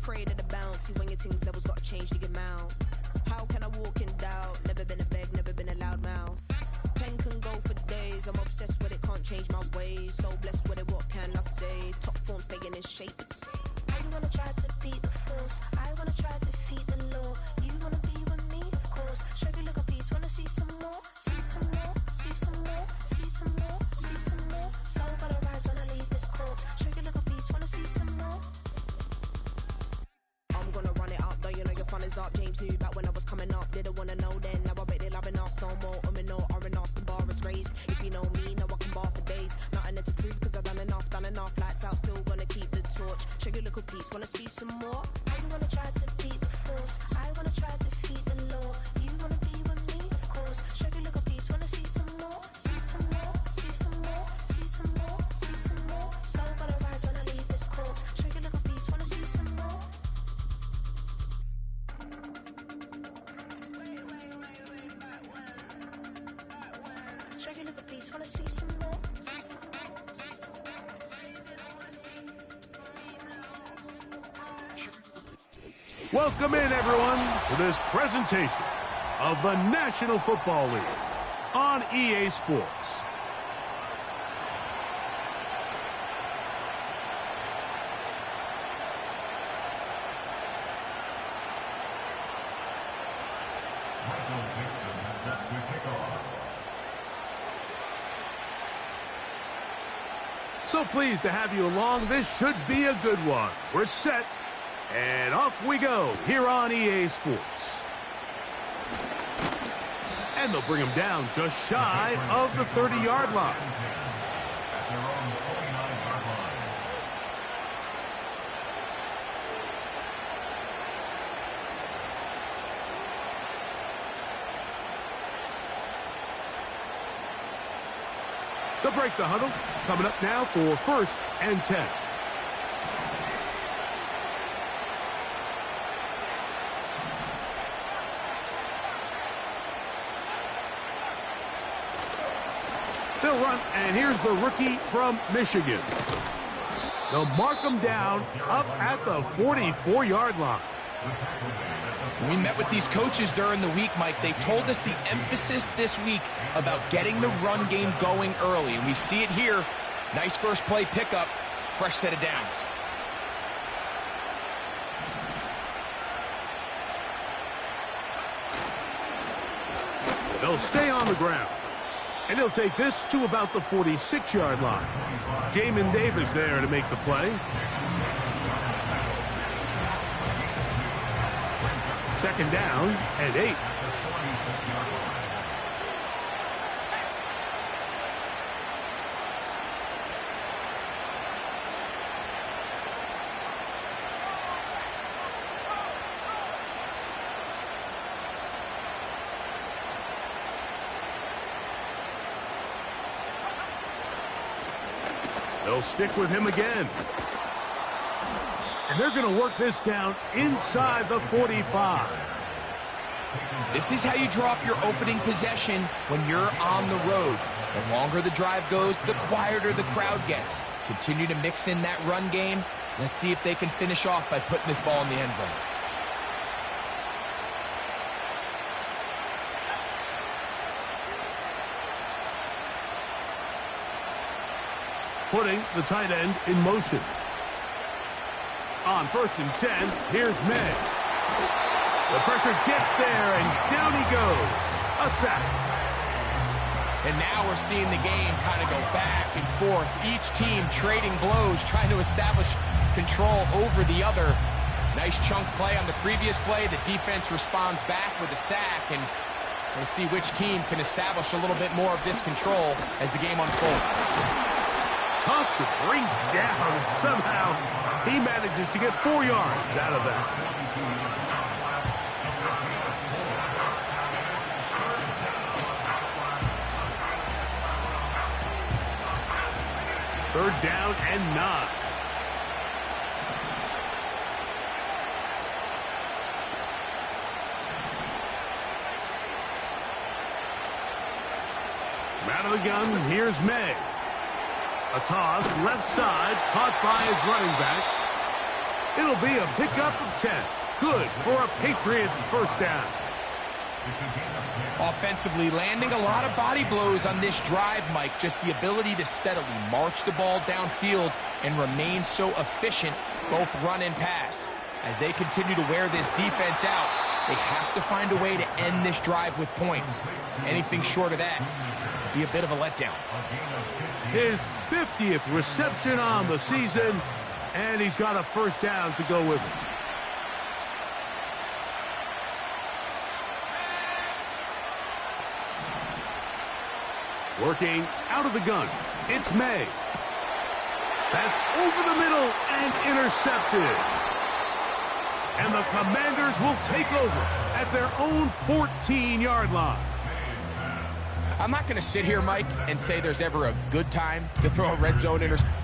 afraid of the bounce. See, when your things levels gotta change to get mouth. How can I walk in doubt? Never been a beg, never been a loud mouth. Pen can go for days. I'm obsessed with it, can't change my ways. So blessed with it, what can I say? Top form staying in shape. I wanna try to beat the force. I wanna try to defeat the law. You wanna be with me, of course. Show you look a piece, wanna see some more. See some more, see some more, see some more, see some more. Soul gonna rise when I leave this corpse. Show you look a piece, wanna see some more. I'm gonna run it up, though you know your fun is up. James knew back when I was coming up, didn't wanna know then. Now I bet they're loving us no more. No R&R's, the bar is raised. If you know me, now I can bar for days. Nothing there to prove, cause I've done enough. Lights out, still gonna keep the torch. Show you little piece, wanna see some more? I wanna try to beat the force. I wanna try to defeat the law. You wanna be with me, of course. Show you little piece, wanna see some more. See some more, see some more, see some more, see some more. Soul gonna rise when I leave this corpse. Show you little piece, wanna see some more. Show you little piece, wanna see some more. Welcome in, everyone, to this presentation of the National Football League on EA Sports. So pleased to have you along. This should be a good one. We're set. And off we go here on EA Sports. And they'll bring him down just shy of the 30-yard line. They'll break the huddle. Coming up now for 1st and 10. They'll run, and here's the rookie from Michigan. They'll mark him down up at the 44-yard line. We met with these coaches during the week, Mike. They told us the emphasis this week about getting the run game going early, and we see it here. Nice first play pickup, fresh set of downs. They'll stay on the ground. And he'll take this to about the 46-yard line. Jamin Davis there to make the play. 2nd down and 8. They'll stick with him again. And they're going to work this down inside the 45. This is how you draw up your opening possession when you're on the road. The longer the drive goes, the quieter the crowd gets. Continue to mix in that run game. Let's see if they can finish off by putting this ball in the end zone. Putting the tight end in motion. On 1st and 10, here's May. The pressure gets there, and down he goes. A sack. And now we're seeing the game kind of go back and forth. Each team trading blows, trying to establish control over the other. Nice chunk play on the previous play. The defense responds back with a sack, and we'll see which team can establish a little bit more of this control as the game unfolds. Tough to bring down, and somehow he manages to get 4 yards out of that. Third down and 9. Out of the gun, here's May. A toss, left side, caught by his running back. It'll be a pickup of 10. Good for a Patriots first down. Offensively, landing a lot of body blows on this drive, Mike. Just the ability to steadily march the ball downfield and remain so efficient, both run and pass. As they continue to wear this defense out, they have to find a way to end this drive with points. Anything short of that would be a bit of a letdown. His 50th reception on the season, and he's got a first down to go with it. Working out of the gun, it's May. That's over the middle and intercepted. And the Commanders will take over at their own 14-yard line. I'm not going to sit here, Mike, and say there's ever a good time to throw a red zone interception.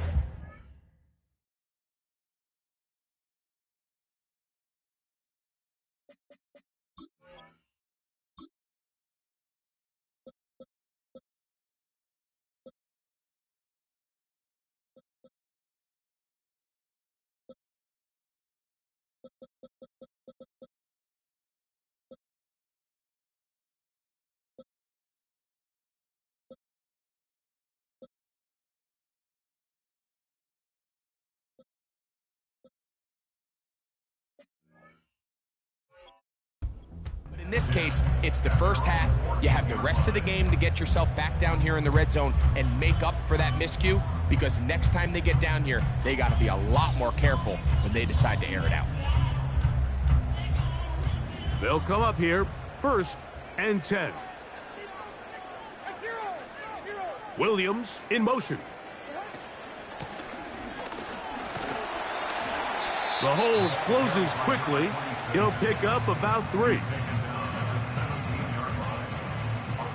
In this case, it's the first half. You have the rest of the game to get yourself back down here in the red zone and make up for that miscue, because next time they get down here, they got to be a lot more careful when they decide to air it out. They'll come up here, 1st and 10. Williams in motion. The hold closes quickly. He'll pick up about 3.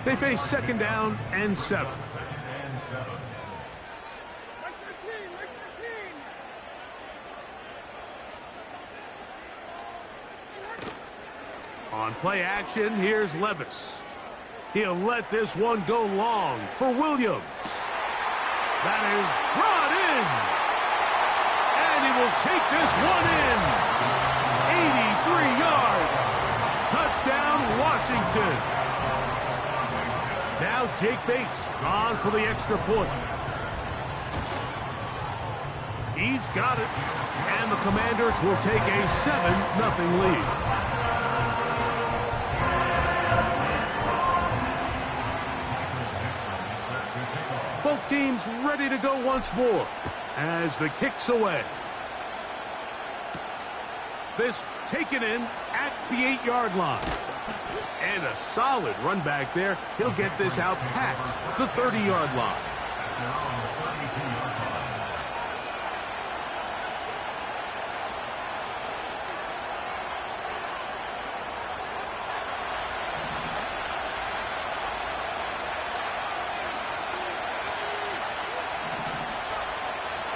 They face 2nd down and 7. On play action, here's Levis. He'll let this one go long for Williams. That is brought in. And he will take this one in. 83 yards. Touchdown, Washington. Now Jake Bates on for the extra point. He's got it. And the Commanders will take a 7-0 lead. Both teams ready to go once more as the kick's away. This taken in at the 8-yard line. And a solid run back there. He'll get this out past the 30-yard line.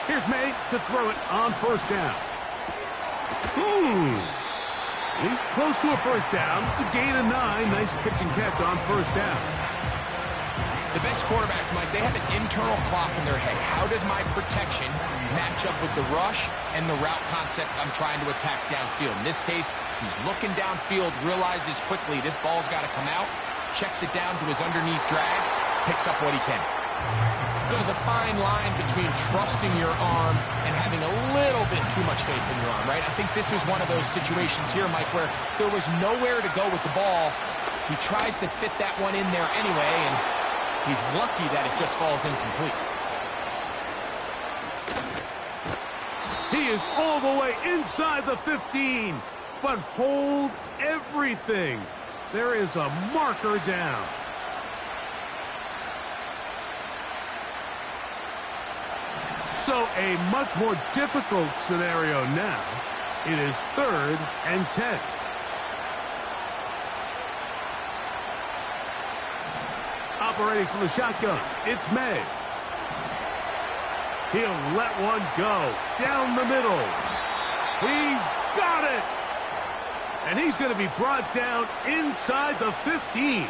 Here's May to throw it on 1st down. He's close to a first down. It's a gain of 9. Nice pitch and catch on 1st down. The best quarterbacks, Mike, they have an internal clock in their head. How does my protection match up with the rush and the route concept I'm trying to attack downfield? In this case, he's looking downfield, realizes quickly this ball's got to come out, checks it down to his underneath drag, picks up what he can. There's a fine line between trusting your arm and having a little bit too much faith in your arm, right? I think this is one of those situations here, Mike, where there was nowhere to go with the ball. He tries to fit that one in there anyway, and he's lucky that it just falls incomplete. He is all the way inside the 15, but hold everything. There is a marker down. So a much more difficult scenario now. It is 3rd and 10. Operating from the shotgun, it's May. He'll let one go down the middle. He's got it. And he's going to be brought down inside the 15.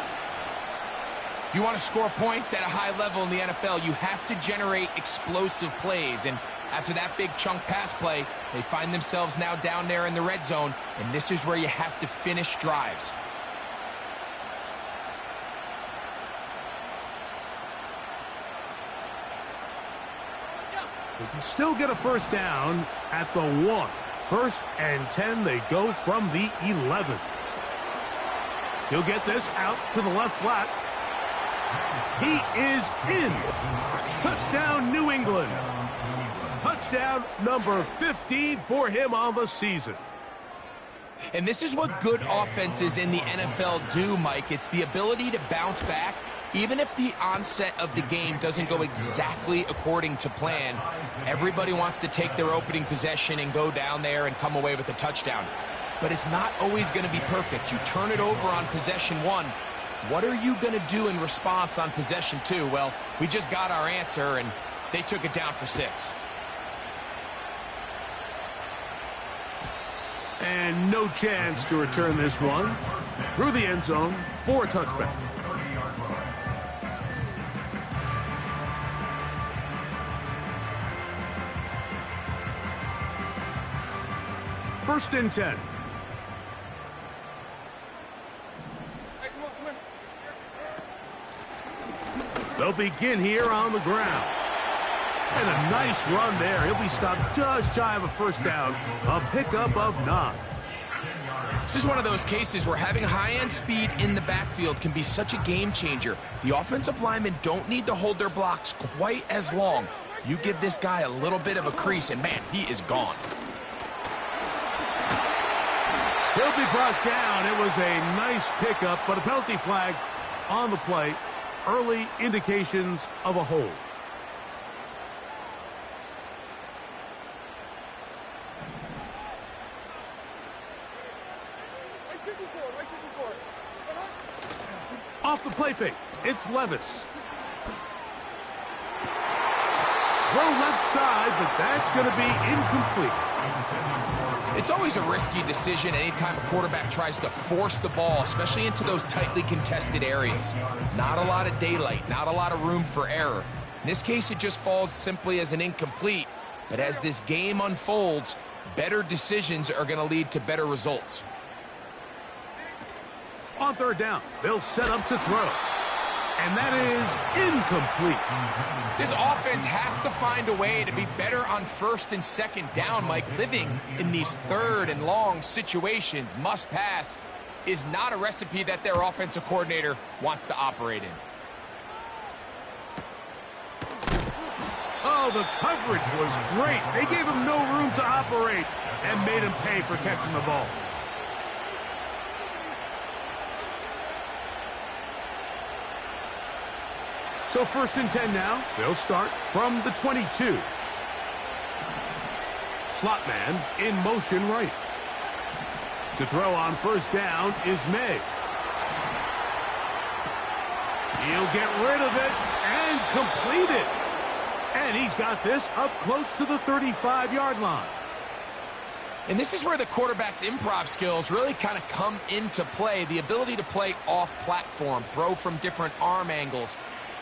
If you want to score points at a high level in the NFL, you have to generate explosive plays. And After that big chunk pass play, they find themselves now down there in the red zone, and this is where you have to finish drives. They can still get a first down at the 1. 1st and 10, they go from the 11. He'll get this out to the left flat. He is in. Touchdown, New England. Touchdown number 15 for him on the season. And this is what good offenses in the NFL do, Mike. It's the ability to bounce back. Even if the onset of the game doesn't go exactly according to plan, everybody wants to take their opening possession and go down there and come away with a touchdown. But it's not always going to be perfect. You turn it over on possession 1. What are you going to do in response on possession 2? Well, we just got our answer, and they took it down for 6. And no chance to return this one. Through the end zone for a touchback. First and 10. They'll begin here on the ground. And a nice run there. He'll be stopped just shy of a first down. A pickup of 9. This is one of those cases where having high-end speed in the backfield can be such a game changer. The offensive linemen don't need to hold their blocks quite as long. You give this guy a little bit of a crease, and man, he is gone. He'll be brought down. It was a nice pickup, but a penalty flag on the play. Early indications of a hold. Off the play fake, it's Levis. Throw left side, but that's going to be incomplete. It's always a risky decision anytime a quarterback tries to force the ball, especially into those tightly contested areas. Not a lot of daylight, not a lot of room for error. In this case, it just falls simply as an incomplete. But as this game unfolds, better decisions are going to lead to better results. On third down, they'll set up to throw. And that is incomplete. This offense has to find a way to be better on first and second down, Mike. Living in these third and long situations, must pass, is not a recipe that their offensive coordinator wants to operate in. Oh, the coverage was great. They gave him no room to operate and made him pay for catching the ball. So first and 10 now. They'll start from the 22. Slot man in motion right. To throw on first down is May. He'll get rid of it and complete it. And he's got this up close to the 35-yard line. And this is where the quarterback's improv skills really kind of come into play. The ability to play off-platform, throw from different arm angles.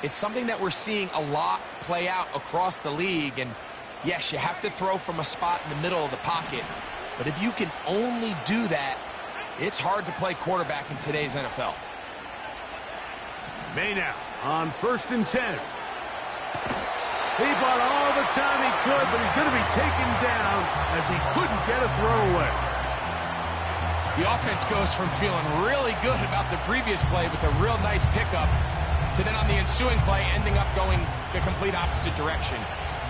It's something that we're seeing a lot play out across the league. And yes, you have to throw from a spot in the middle of the pocket. But if you can only do that, it's hard to play quarterback in today's NFL. May now on first and 10. He bought all the time he could, but he's going to be taken down as he couldn't get a throw away. The offense goes from feeling really good about the previous play with a real nice pickup to then on the ensuing play ending up going the complete opposite direction.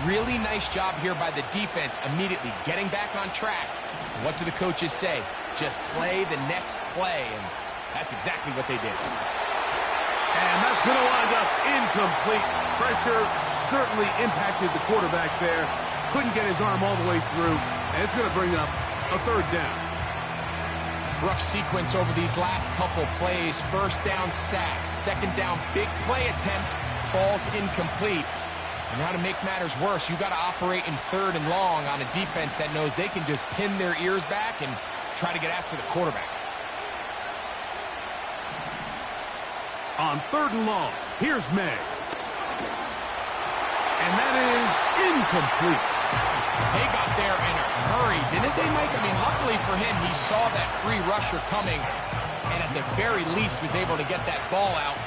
Really nice job here by the defense immediately getting back on track. What do the coaches say? Just play the next play, and that's exactly what they did. And that's going to wind up incomplete. Pressure certainly impacted the quarterback there. Couldn't get his arm all the way through, and it's going to bring up a third down. Rough sequence over these last couple plays. First down sack, second down big play attempt, falls incomplete. And now to make matters worse, you got to operate in third and long on a defense that knows they can just pin their ears back and try to get after the quarterback. On third and long, here's May. And that is incomplete. They got there in a hurry, didn't they, Mike? I mean, luckily for him, he saw that free rusher coming and at the very least was able to get that ball out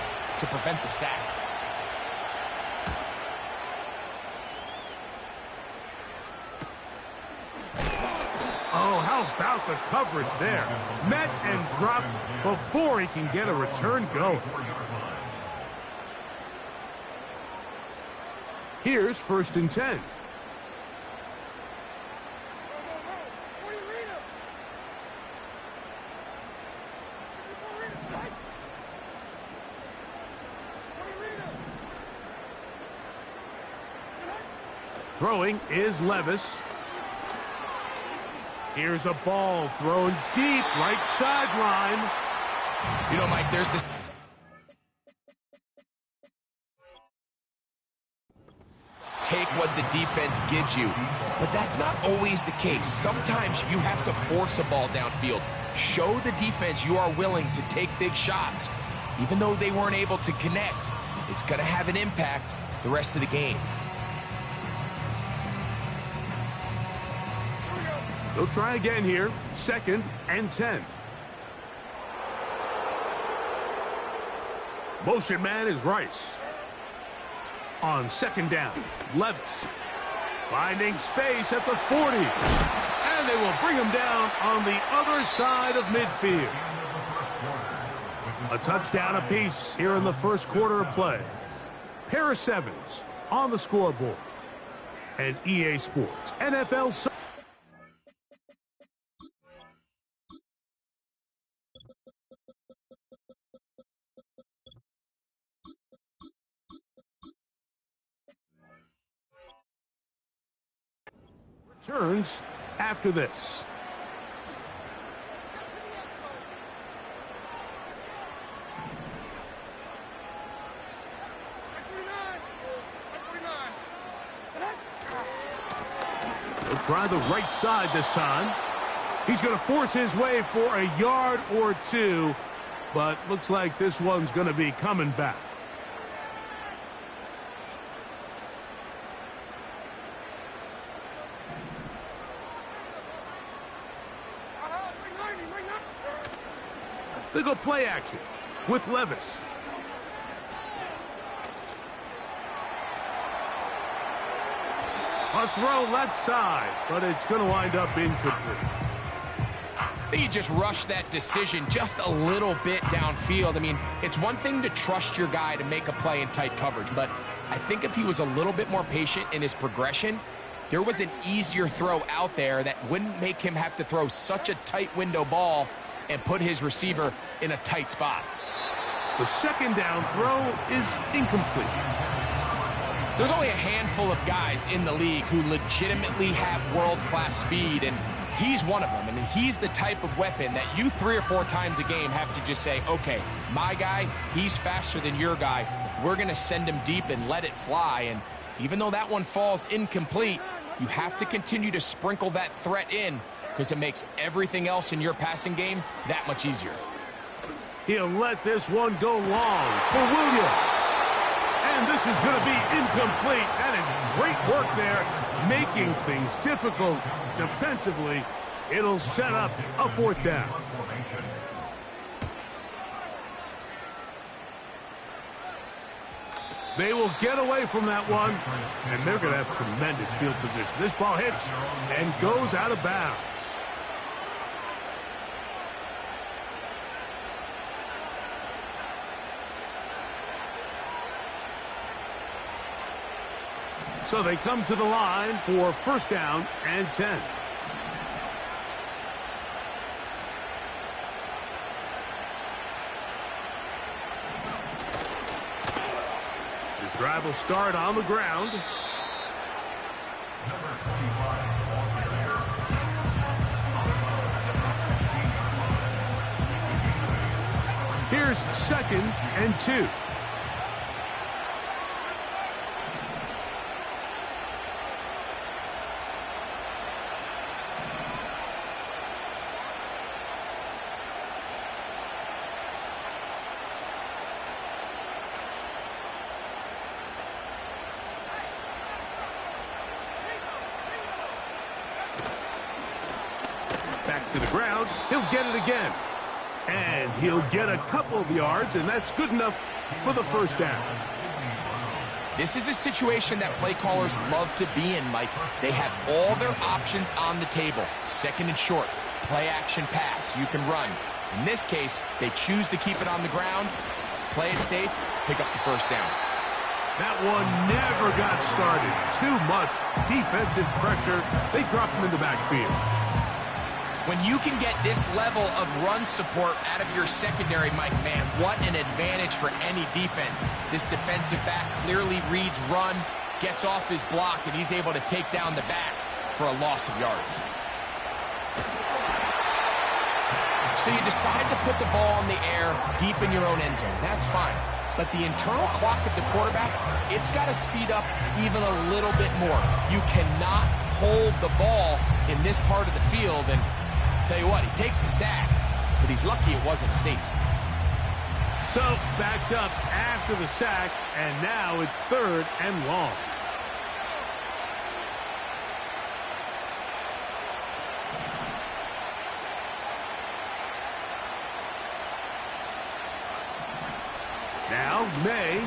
to prevent the sack. Oh, how about the coverage there? Met and dropped before he can get a return going. Here's 1st and 10. Throwing is Levis. Here's a ball thrown deep, right sideline. You know, Mike, there's this... Take what the defense gives you. But that's not always the case. Sometimes you have to force a ball downfield. Show the defense you are willing to take big shots. Even though they weren't able to connect, it's going to have an impact the rest of the game. They'll try again here. 2nd and 10. Motion man is Rice. On 2nd down, Levis. Finding space at the 40. And they will bring him down on the other side of midfield. A touchdown apiece here in the first quarter of play. Pair of 7s on the scoreboard. And EA Sports NFL. Turns after this. He'll try the right side this time. He's going to force his way for a yard or two, but looks like this one's going to be coming back. They go play action with Levis. A throw left side, but it's going to wind up incomplete. I think he just rushed that decision just a little bit downfield. I mean, it's one thing to trust your guy to make a play in tight coverage, but I think if he was a little bit more patient in his progression, there was an easier throw out there that wouldn't make him have to throw such a tight window ball and put his receiver in a tight spot. The 2nd down throw is incomplete. There's only a handful of guys in the league who legitimately have world-class speed, and he's one of them. I mean, he's the type of weapon that you 3 or 4 times a game have to just say, okay, my guy, he's faster than your guy. We're going to send him deep and let it fly. And even though that one falls incomplete, you have to continue to sprinkle that threat in, because it makes everything else in your passing game that much easier. He'll let this one go long for Williams. And this is going to be incomplete. That is great work there, making things difficult defensively. It'll set up a 4th down. They will get away from that one, and they're going to have tremendous field position. This ball hits and goes out of bounds. So they come to the line for 1st down and 10. This drive will start on the ground. Here's 2nd and 2. Back to the ground. He'll get it again. And he'll get a couple of yards, and that's good enough for the first down. This is a situation that play callers love to be in, Mike. They have all their options on the table. Second and short, play action pass, you can run. In this case, they choose to keep it on the ground, play it safe, pick up the first down. That one never got started. Too much defensive pressure. They dropped him in the backfield. When you can get this level of run support out of your secondary, Mike, man, what an advantage for any defense. This defensive back clearly reads run, gets off his block, and he's able to take down the back for a loss of yards. So you decide to put the ball in the air deep in your own end zone. That's fine. But the internal clock of the quarterback, it's got to speed up even a little bit more. You cannot hold the ball in this part of the field, and tell you what, he takes the sack, but he's lucky it wasn't a safety. So, backed up after the sack, and now it's 3rd and long. Now, May.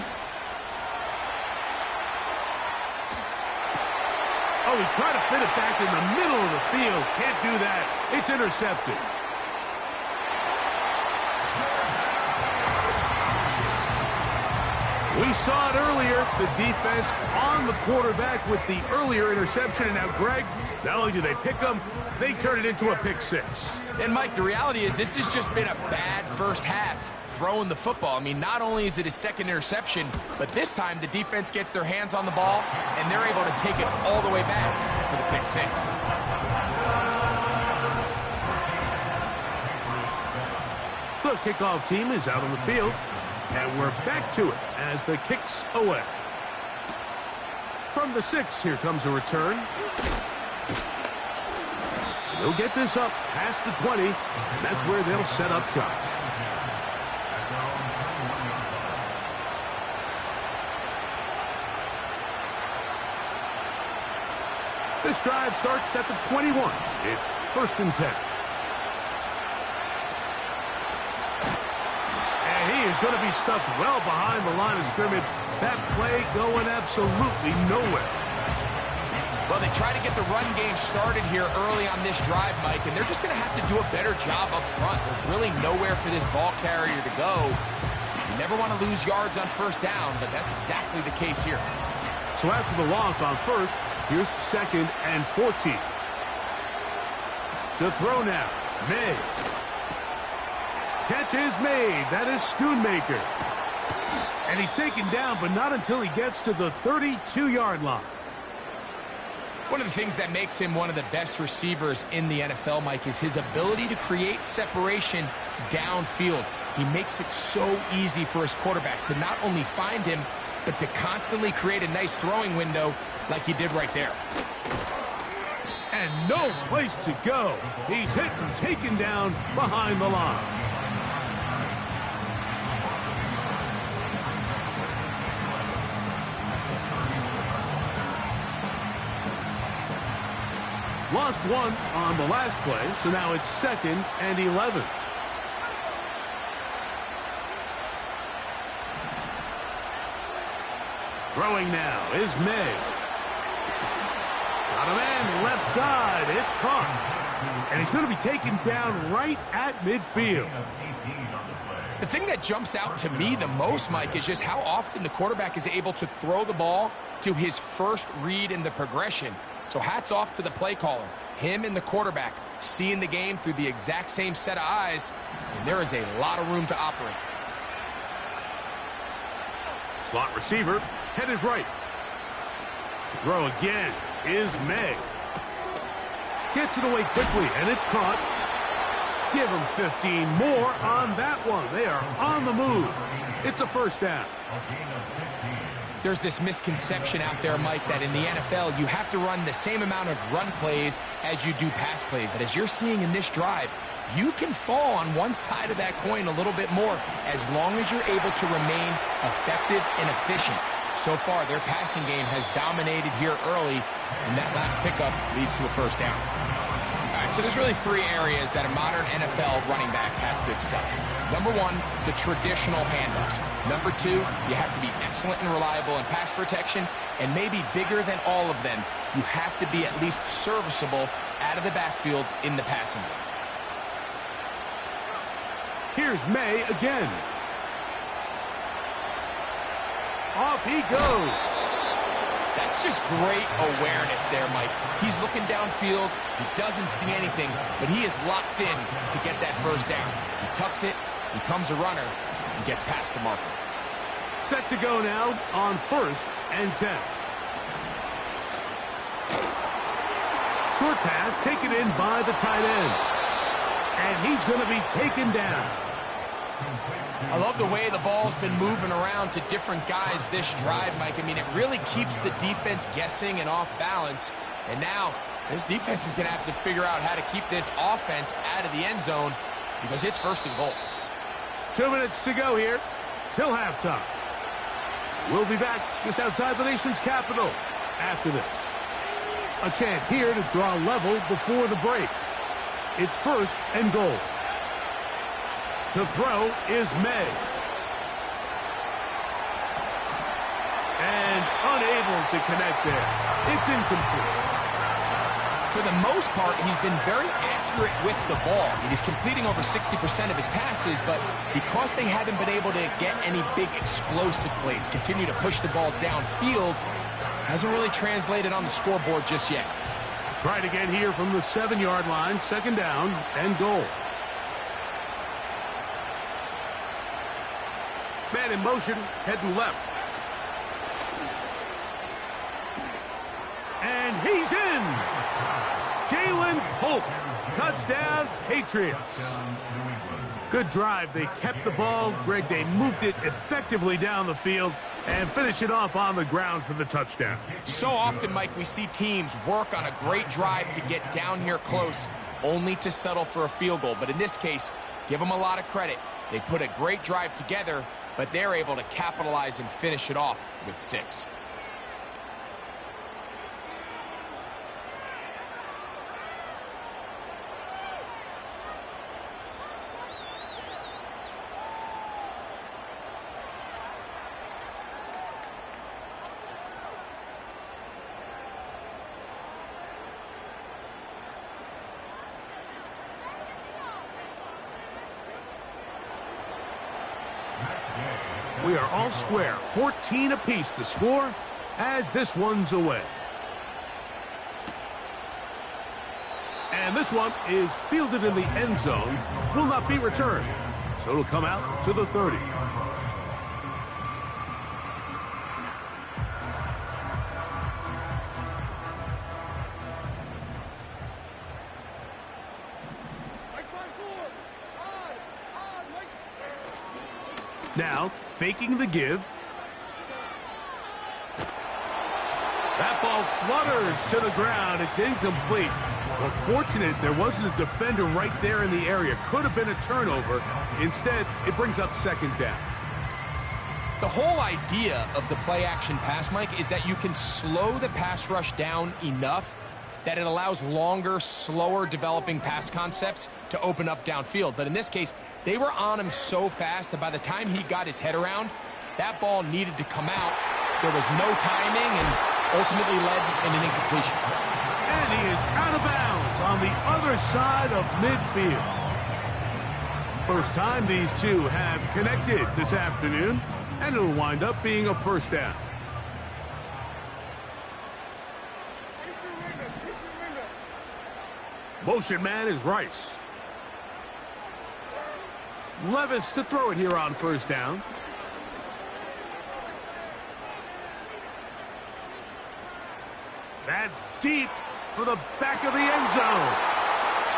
Oh, he tried to fit it back in the middle of the field. Can't do that. It's intercepted. We saw it earlier. The defense on the quarterback with the earlier interception. And now, Greg, not only do they pick him, they turn it into a pick 6. And, Mike, the reality is this has just been a bad first half throwing the football. I mean, not only is it his second interception, but this time the defense gets their hands on the ball, and they're able to take it all the way back for the pick 6. The kickoff team is out on the field, and we're back to it as the kick's away. From the 6, here comes a return. They'll get this up past the 20, and that's where they'll set up shop. This drive starts at the 21. It's 1st and 10. And he is going to be stuffed well behind the line of scrimmage. That play going absolutely nowhere. Well, they try to get the run game started here early on this drive, Mike, and they're just going to have to do a better job up front. There's really nowhere for this ball carrier to go. You never want to lose yards on first down, but that's exactly the case here. So after the loss on first, here's 2nd and 14. To throw now, May. Catch is made. That is Schoonmaker. And he's taken down, but not until he gets to the 32-yard line. One of the things that makes him one of the best receivers in the NFL, Mike, is his ability to create separation downfield. He makes it so easy for his quarterback to not only find him, but to constantly create a nice throwing window like he did right there. And no place to go. He's hit and taken down behind the line. Lost one on the last play, so now it's 2nd and 11. Throwing now is May. Got a man left side. It's caught. And he's going to be taken down right at midfield. The thing that jumps out to me the most, Mike, is just how often the quarterback is able to throw the ball to his first read in the progression. So hats off to the play caller. Him and the quarterback seeing the game through the exact same set of eyes, and there is a lot of room to operate. Slot receiver headed right. To throw again is May. Gets it away quickly, and it's caught. Give him 15 more on that one. They are on the move. It's a first down. There's this misconception out there, Mike, that in the NFL, you have to run the same amount of run plays as you do pass plays. And as you're seeing in this drive, you can fall on one side of that coin a little bit more as long as you're able to remain effective and efficient. So far, their passing game has dominated here early, and that last pickup leads to a first down. All right, So there's really three areas that a modern NFL running back has to excel in. Number one, the traditional handoffs. Number two, you have to be excellent and reliable in pass protection. And maybe bigger than all of them, you have to be at least serviceable out of the backfield in the passing game. Here's May again. Off he goes. That's just great awareness there, Mike. He's looking downfield. He doesn't see anything, but he is locked in to get that first down. He tucks it, becomes a runner, and gets past the marker. Set to go now on 1st and 10. Short pass taken in by the tight end. And he's going to be taken down. I love the way the ball's been moving around to different guys this drive, Mike. I mean, it really keeps the defense guessing and off balance. And now this defense is going to have to figure out how to keep this offense out of the end zone because it's 1st and goal. 2 minutes to go here till halftime. We'll be back just outside the nation's capital after this. A chance here to draw level before the break. It's 1st and goal. To throw is May. And unable to connect there. It's incomplete. For the most part, he's been very accurate with the ball. He's completing over 60% of his passes, but because they haven't been able to get any big explosive plays, continue to push the ball downfield, hasn't really translated on the scoreboard just yet. Try to get here from the 7-yard line, 2nd down and goal. Man in motion, heading left. And he's in! Jalen Polk, touchdown, Patriots. Good drive. They kept the ball. Greg, they moved it effectively down the field and finish it off on the ground for the touchdown. So often, Mike, we see teams work on a great drive to get down here close, only to settle for a field goal. But in this case, give them a lot of credit. They put a great drive together, but they're able to capitalize and finish it off with 6. We are all square. 14 apiece the score as this one's away. And this one is fielded in the end zone. Will not be returned. So it'll come out to the 30. Now, faking the give. That ball flutters to the ground. It's incomplete. Well, fortunate there wasn't a defender right there in the area. Could have been a turnover. Instead, it brings up 2nd down. The whole idea of the play-action pass, Mike, is that you can slow the pass rush down enough that it allows longer, slower developing pass concepts to open up downfield. But in this case, they were on him so fast that by the time he got his head around, that ball needed to come out. There was no timing and ultimately led in an incompletion. And he is out of bounds on the other side of midfield. First time these two have connected this afternoon, and it'll wind up being a 1st down. Motion man is Rice. Levis to throw it here on 1st down. That's deep for the back of the end zone.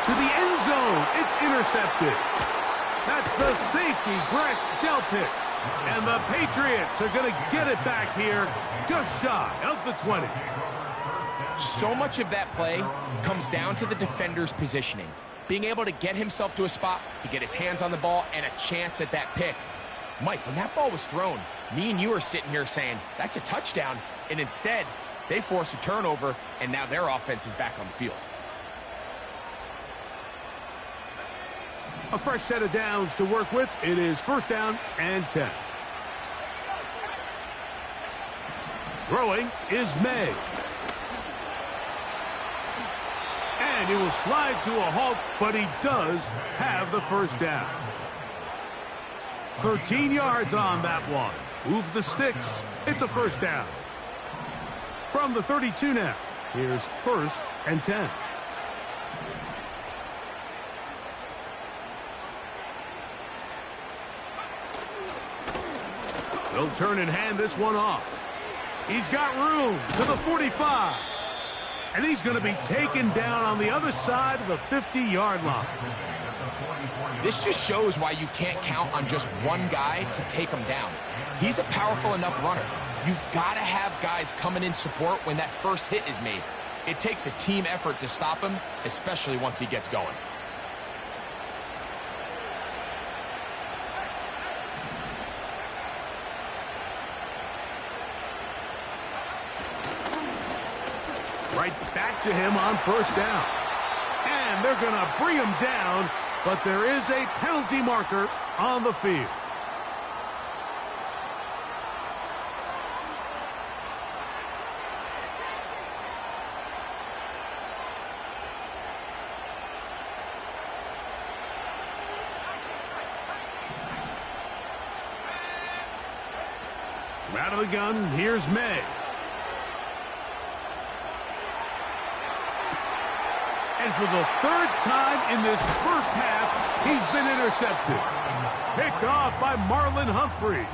To the end zone, it's intercepted. That's the safety, Grant Delpit. And the Patriots are going to get it back here just shy of the 20. So much of that play comes down to the defender's positioning. Being able to get himself to a spot, to get his hands on the ball, and a chance at that pick. Mike, when that ball was thrown, me and you are sitting here saying, that's a touchdown. And instead, they force a turnover, and now their offense is back on the field. A fresh set of downs to work with. It is first down and 10. Throwing is May. And he will slide to a halt, but he does have the first down. 13 yards on that one. Move the sticks. It's a first down. From the 32 now, here's first and 10. They'll turn and hand this one off. He's got room to the 45. And he's going to be taken down on the other side of the 50-yard line. This just shows why you can't count on just one guy to take him down. He's a powerful enough runner. You got to have guys coming in support when that first hit is made. It takes a team effort to stop him, especially once he gets going. Right back to him on first down. And they're going to bring him down, but there is a penalty marker on the field. From out of the gun, here's May. And for the third time in this first half, he's been intercepted. Picked off by Marlon Humphrey.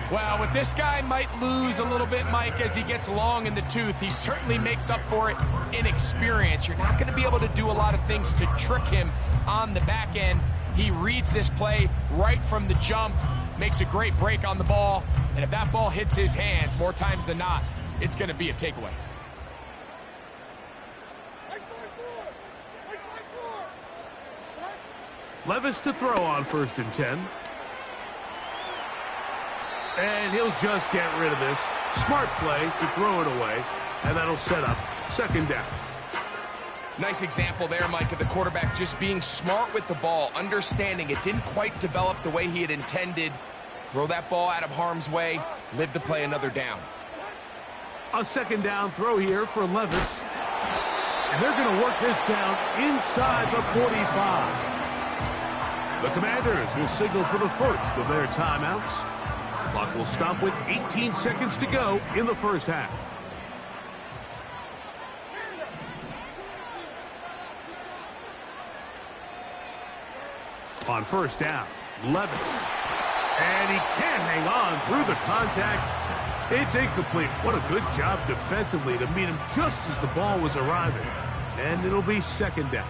Well, with this guy might lose a little bit, Mike, as he gets long in the tooth. He certainly makes up for it in experience. You're not going to be able to do a lot of things to trick him on the back end. He reads this play right from the jump, makes a great break on the ball, and if that ball hits his hands more times than not, it's going to be a takeaway. Levis to throw on first and 10. And he'll just get rid of this. Smart play to throw it away, and that'll set up second down. Nice example there, Mike, of the quarterback just being smart with the ball, understanding it didn't quite develop the way he had intended. Throw that ball out of harm's way, live to play another down. A second down throw here for Levis. And they're going to work this down inside the 45. The Commanders will signal for the first of their timeouts. Clock will stop with 18 seconds to go in the first half. On first down, Levis. And he can't hang on through the contact. It's incomplete. What a good job defensively to meet him just as the ball was arriving. And it'll be second down.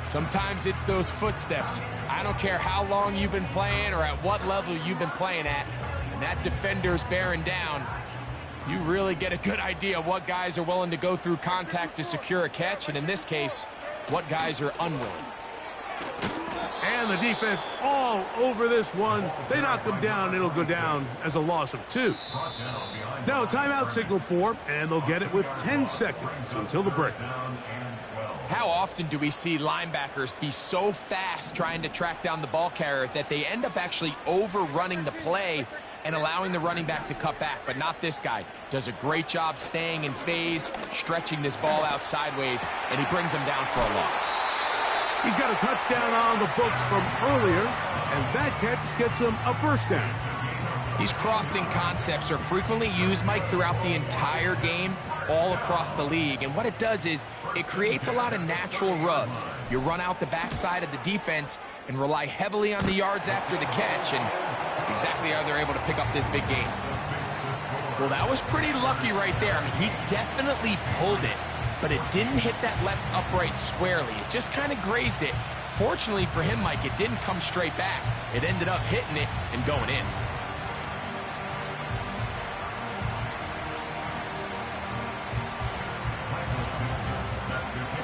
Sometimes it's those footsteps. I don't care how long you've been playing or at what level you've been playing at. And that defender's bearing down. You really get a good idea of what guys are willing to go through contact to secure a catch. And in this case, what guys are unwilling. And the defense all over this one. They knock him down. It'll go down as a loss of 2. Now timeout signal 4, and they'll get it with 10 seconds until the break. How often do we see linebackers be so fast trying to track down the ball carrier that they end up actually overrunning the play and allowing the running back to cut back? But not this guy. Does a great job staying in phase, stretching this ball out sideways, and he brings him down for a loss. He's got a touchdown on the books from earlier, and that catch gets him a first down. These crossing concepts are frequently used, Mike, throughout the entire game, all across the league. And what it does is it creates a lot of natural rubs. You run out the backside of the defense and rely heavily on the yards after the catch, and that's exactly how they're able to pick up this big game. Well, that was pretty lucky right there. I mean, he definitely pulled it, but it didn't hit that left upright squarely. It just kind of grazed it. Fortunately for him, Mike, it didn't come straight back. It ended up hitting it and going in.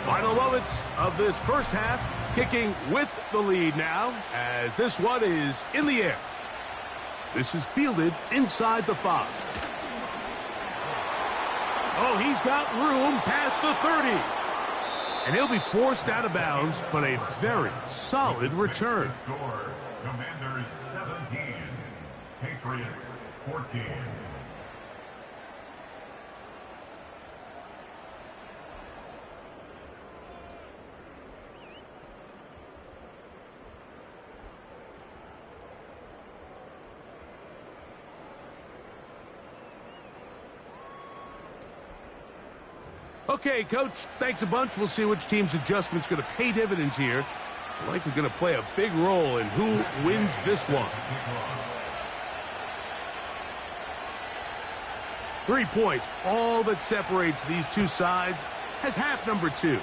Final moments of this first half, kicking with the lead now, as this one is in the air. This is fielded inside the 5. Oh, he's got room past the 30. And he'll be forced out of bounds, but a very solid return. Score, Commanders 17, Patriots 14. Okay, Coach, thanks a bunch. We'll see which team's adjustment's going to pay dividends here. Likely going to play a big role in who wins this one. 3 points, all that separates these two sides, has half number 2.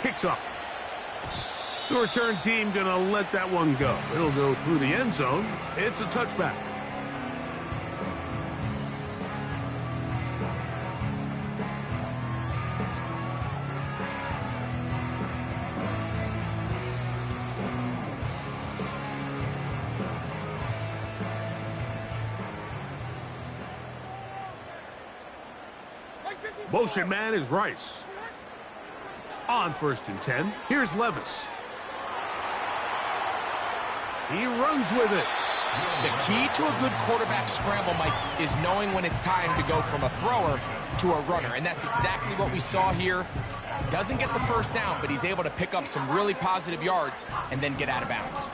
Kicks off. The return team going to let that one go. It'll go through the end zone. It's a touchback. Motion man is Rice. On 1st and 10, here's Levis. He runs with it. The key to a good quarterback scramble, Mike, is knowing when it's time to go from a thrower to a runner. And that's exactly what we saw here. Doesn't get the first down, but he's able to pick up some really positive yards and then get out of bounds.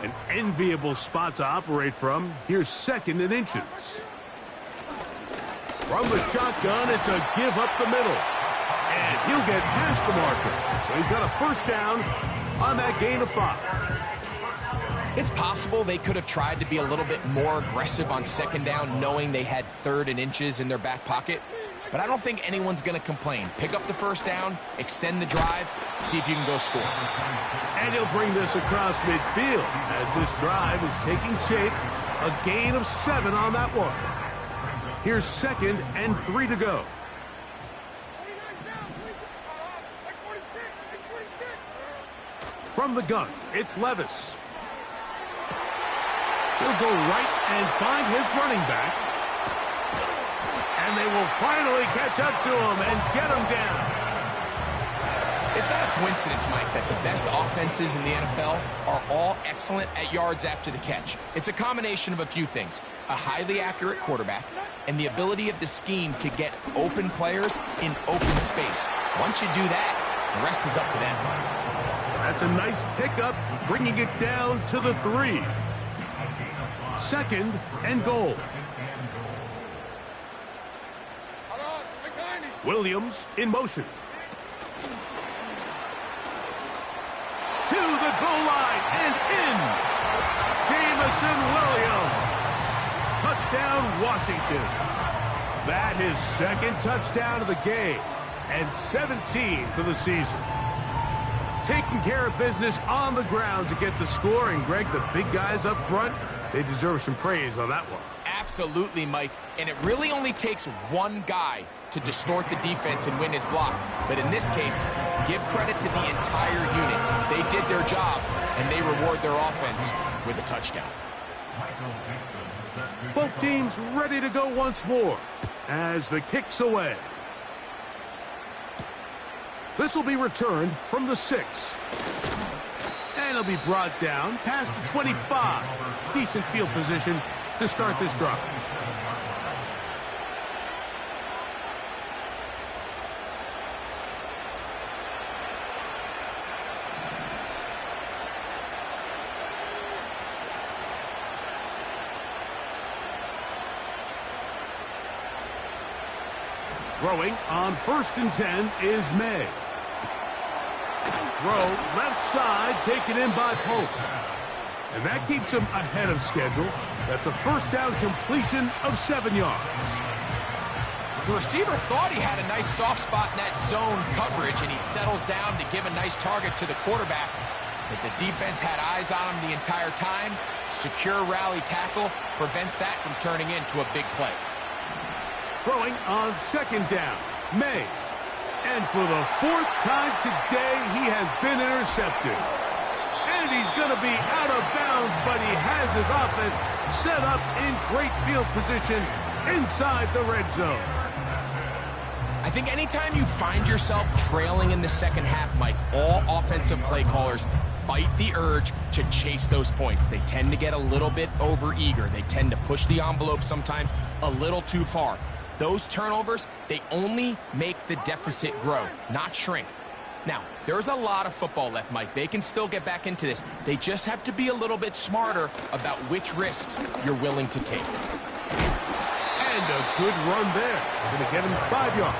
An enviable spot to operate from. Here's 2nd and inches. From the shotgun, it's a give up the middle. And he'll get past the marker. So he's got a first down on that gain of 5. It's possible they could have tried to be a little bit more aggressive on 2nd down, knowing they had 3rd and inches in their back pocket. But I don't think anyone's going to complain. Pick up the first down, extend the drive, see if you can go score. And he'll bring this across midfield as this drive is taking shape. A gain of 7 on that one. Here's 2nd and 3 to go. From the gun, it's Levis. He'll go right and find his running back. And they will finally catch up to him and get him down. It's not a coincidence, Mike, that the best offenses in the NFL are all excellent at yards after the catch. It's a combination of a few things. A highly accurate quarterback and the ability of the scheme to get open players in open space. Once you do that, the rest is up to them. That's a nice pickup, bringing it down to the 3. 2nd and goal. Williams in motion. To the goal line and in. Jameson Williams. Touchdown, Washington. That is 2nd touchdown of the game and 17 for the season. Taking care of business on the ground to get the score. And, Greg, the big guys up front, they deserve some praise on that one. Absolutely, Mike. And it really only takes one guy to distort the defense and win his block. But in this case, give credit to the entire unit. They did their job, and they reward their offense with a touchdown. Both teams ready to go once more as the kick's away. This will be returned from the 6. And it'll be brought down past the 25. Decent field position to start this drive. Throwing on 1st and 10 is May. Throw left side taken in by Pope. And that keeps him ahead of schedule. That's a first down completion of 7 yards. The receiver thought he had a nice soft spot in that zone coverage, and he settles down to give a nice target to the quarterback. But the defense had eyes on him the entire time. Secure rally tackle prevents that from turning into a big play. Throwing on 2nd down, May. And for the 4th time today, he has been intercepted. And he's going to be out of bounds, but he has his offense set up in great field position inside the red zone. I I think anytime you find yourself trailing in the second half, Mike, all offensive play callers fight the urge to chase those points. They tend to get a little bit overeager. They tend to push the envelope sometimes a little too far. Those turnovers, they only make the deficit grow, not shrink. Now, there's a lot of football left, Mike. They can still get back into this. They just have to be a little bit smarter about which risks you're willing to take. And a good run there. Going to get him 5 yards.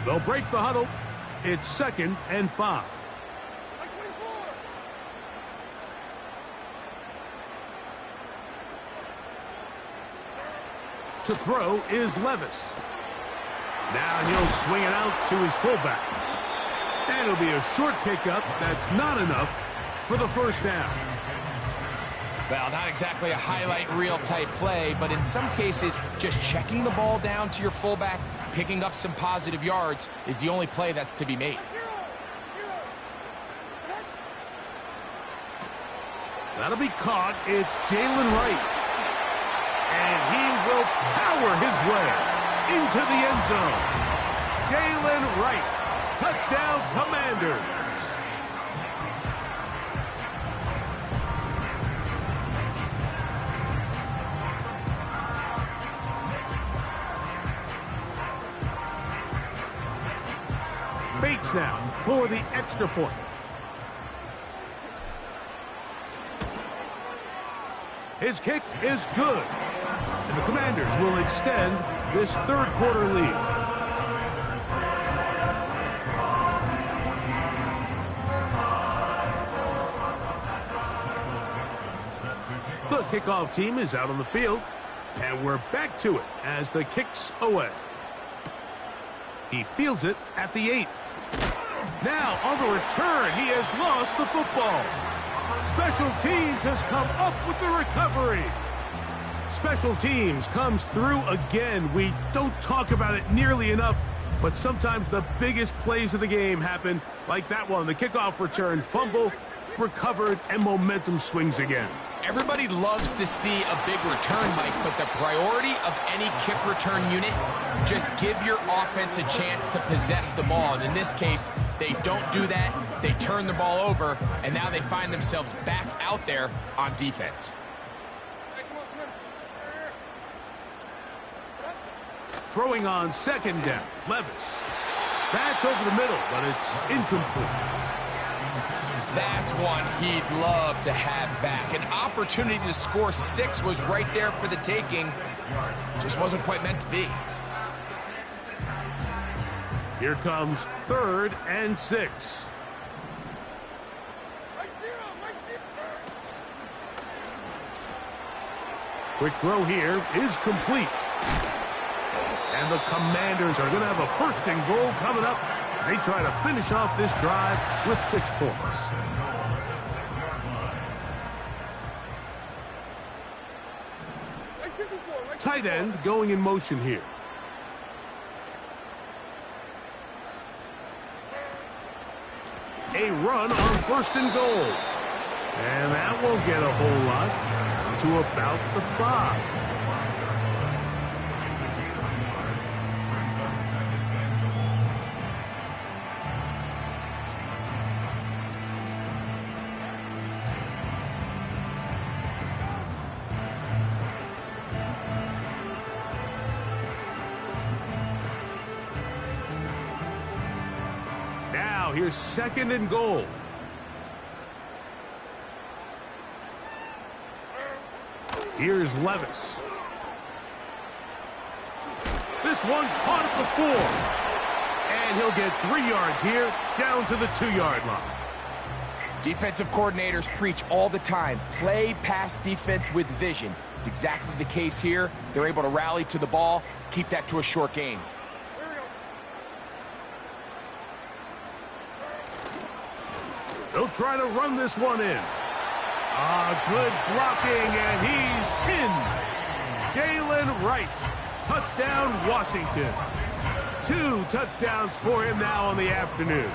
They'll break the huddle. It's 2nd and 5. To throw is Levis. Now he'll swing it out to his fullback. And it'll be a short pickup. That's not enough for the first down. Well, not exactly a highlight reel type play, but in some cases, just checking the ball down to your fullback, picking up some positive yards is the only play that's to be made. That'll be caught. It's Jalen Wright. And he will power his way into the end zone. Jalen Wright. Touchdown, Commanders. Bates now for the extra point. His kick is good. And the Commanders will extend this third quarter lead. The kickoff team is out on the field. And we're back to it as the kick's away. He fields it at the 8. Now on the return, he has lost the football. Special teams has come up with the recovery. Special teams comes through again. We don't talk about it nearly enough, but sometimes the biggest plays of the game happen like that one. The kickoff return, fumble, recovered, and momentum swings again. Everybody loves to see a big return, Mike, but the priority of any kick return unit, just give your offense a chance to possess the ball. And in this case, they don't do that. They turn the ball over, and now they find themselves back out there on defense. Throwing on 2nd down, Levis. That's over the middle, but it's incomplete. That's one he'd love to have back. An opportunity to score 6 was right there for the taking. Just wasn't quite meant to be. Here comes 3rd and 6. Quick throw here is complete. And the Commanders are going to have a 1st and goal coming up. They try to finish off this drive with 6 points. Tight end going in motion here. A run on 1st and goal. And that won't get a whole lot. Down to about the 5. Here's 2nd and goal. Here's Levis. This one caught at the 4. And he'll get 3 yards here, down to the 2-yard line. Defensive coordinators preach all the time, play pass defense with vision. It's exactly the case here. They're able to rally to the ball, keep that to a short gain. They'll try to run this one in. Good blocking, and he's in. Jalen Wright. Touchdown, Washington. 2 touchdowns for him now on the afternoon.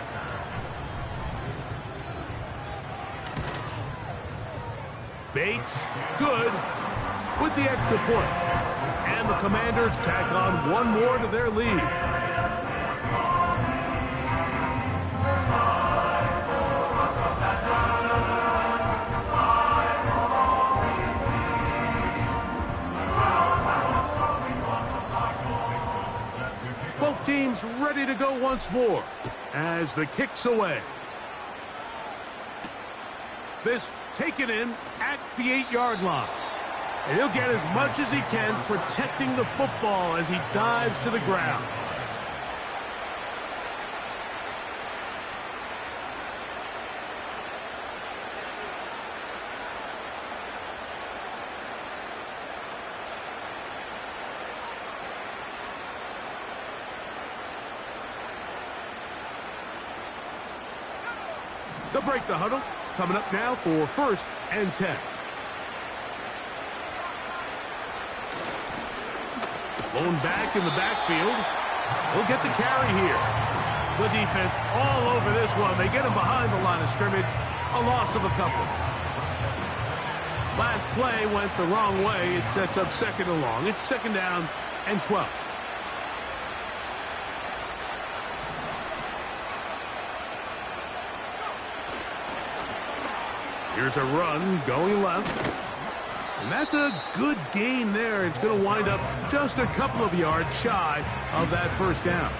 Bates, good, with the extra point. And the Commanders tack on one more to their lead. Both teams ready to go once more as the kick's away. This taken in at the 8-yard line. And he'll get as much as he can protecting the football as he dives to the ground. They'll break the huddle. Coming up now for 1st and 10. Blown back in the backfield. He'll get the carry here. The defense all over this one. They get him behind the line of scrimmage. A loss of a couple. Last play went the wrong way. It sets up 2nd and long. It's 2nd down and 12. Here's a run going left. And that's a good gain there. It's going to wind up just a couple of yards shy of that 1st down.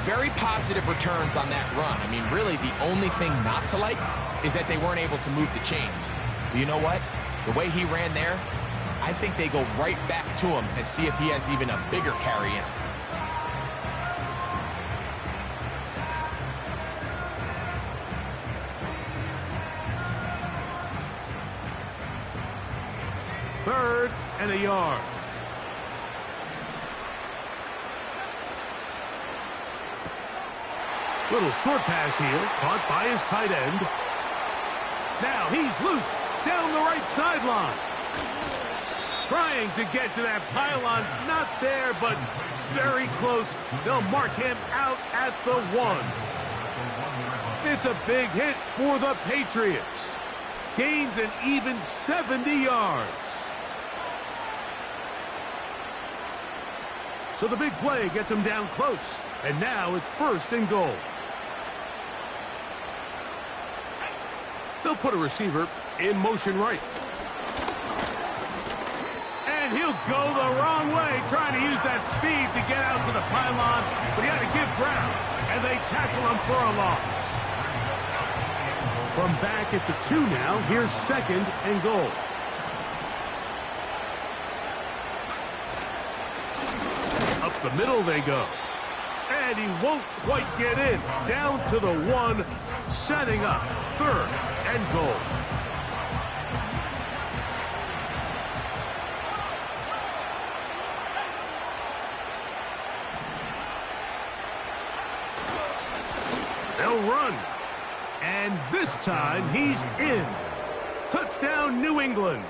Very positive returns on that run. I mean, really, the only thing not to like is that they weren't able to move the chains. But you know what? The way he ran there, I think they go right back to him and see if he has even a bigger carry in. Third and a yard. Little short pass here, caught by his tight end. Now he's loose down the right sideline. Trying to get to that pylon, not there, but very close. They'll mark him out at the 1. It's a big hit for the Patriots. Gains an even 70 yards. So the big play gets him down close. And now it's 1st and goal. They'll put a receiver in motion right. And he'll go the wrong way, trying to use that speed to get out to the pylon. But he had to give ground, and they tackle him for a loss. From back at the 2 now, here's 2nd and goal. The middle they go. And he won't quite get in. Down to the 1, setting up 3rd and goal. They'll run. And this time he's in. Touchdown, New England.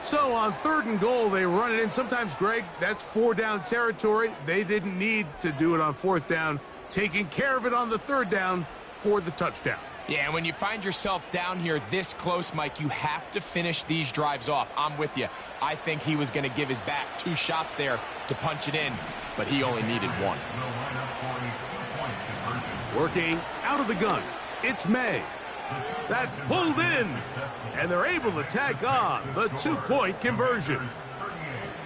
So on 3rd and goal, they run it in. Sometimes, Greg, that's 4-down territory. They didn't need to do it on 4th down. Taking care of it on the 3rd down for the touchdown. Yeah, and when you find yourself down here this close, Mike, you have to finish these drives off. I'm with you. I think he was going to give his back 2 shots there to punch it in, but he only needed 1. Working out of the gun. It's May. That's pulled in, and they're able to tack on the 2-point conversion.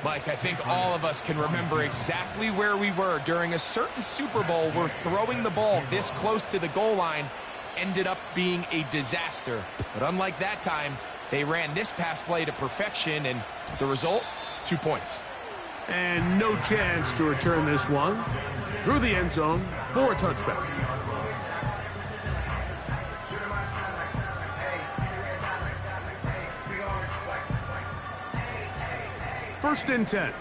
Mike, I think all of us can remember exactly where we were during a certain Super Bowl where throwing the ball this close to the goal line ended up being a disaster. But unlike that time, they ran this pass play to perfection, and the result, 2 points. And no chance to return this one through the end zone for a touchback. 1st and 10.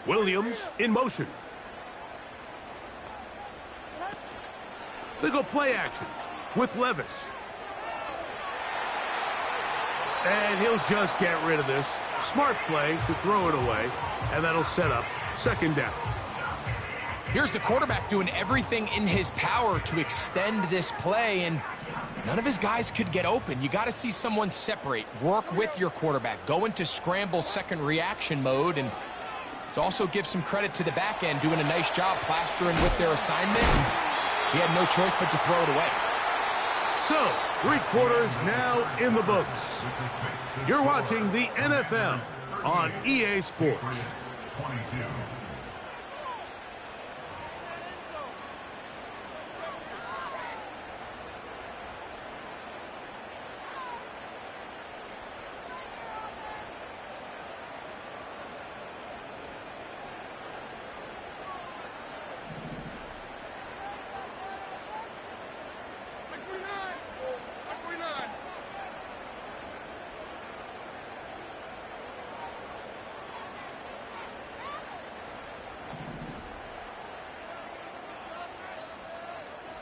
Williams in motion. They go play action with Levis. And he'll just get rid of this. Smart play to throw it away, and that'll set up second down. Here's the quarterback doing everything in his power to extend this play, and none of his guys could get open. You got to see someone separate, work with your quarterback, go into scramble second reaction mode, and it's also give some credit to the back end doing a nice job plastering with their assignment. He had no choice but to throw it away. So, 3 quarters now in the books. You're watching the NFL on EA Sports. 22.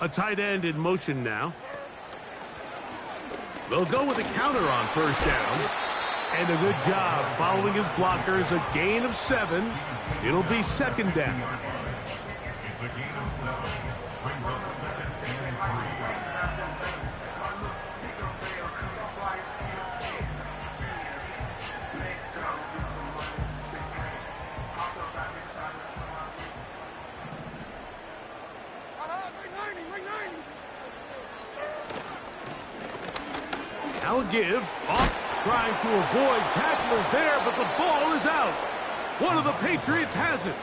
A tight end in motion now. They'll go with a counter on first down. And a good job following his blockers. A gain of 7. It'll be second down. It's a gain of 7. Brings up second and 3. Now a give. Off, trying to avoid tacklers there, but the ball is out. One of the Patriots has it.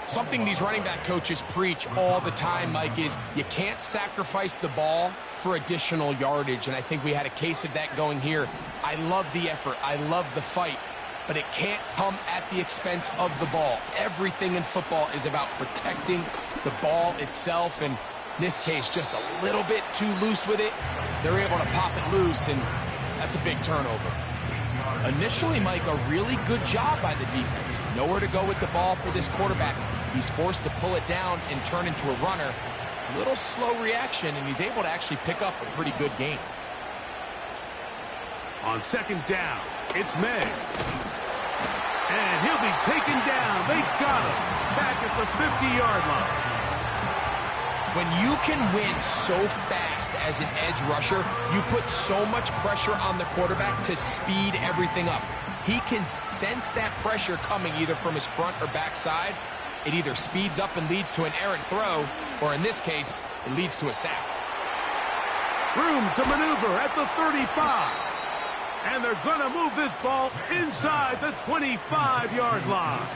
Something these running back coaches preach all the time, Mike, is you can't sacrifice the ball for additional yardage, and I think we had a case of that going here. I love the effort. I love the fight, but it can't come at the expense of the ball. Everything in football is about protecting the ball itself, and in this case, just a little bit too loose with it. They're able to pop it loose, and that's a big turnover. Initially, Mike, a really good job by the defense. Nowhere to go with the ball for this quarterback. He's forced to pull it down and turn into a runner. A little slow reaction, and he's able to actually pick up a pretty good gain. On second down, it's May. And he'll be taken down. They got him back at the 50-yard line. When you can win so fast as an edge rusher, you put so much pressure on the quarterback to speed everything up. He can sense that pressure coming either from his front or back side. It either speeds up and leads to an errant throw, or in this case, it leads to a sack. Room to maneuver at the 35. And they're going to move this ball inside the 25-yard line.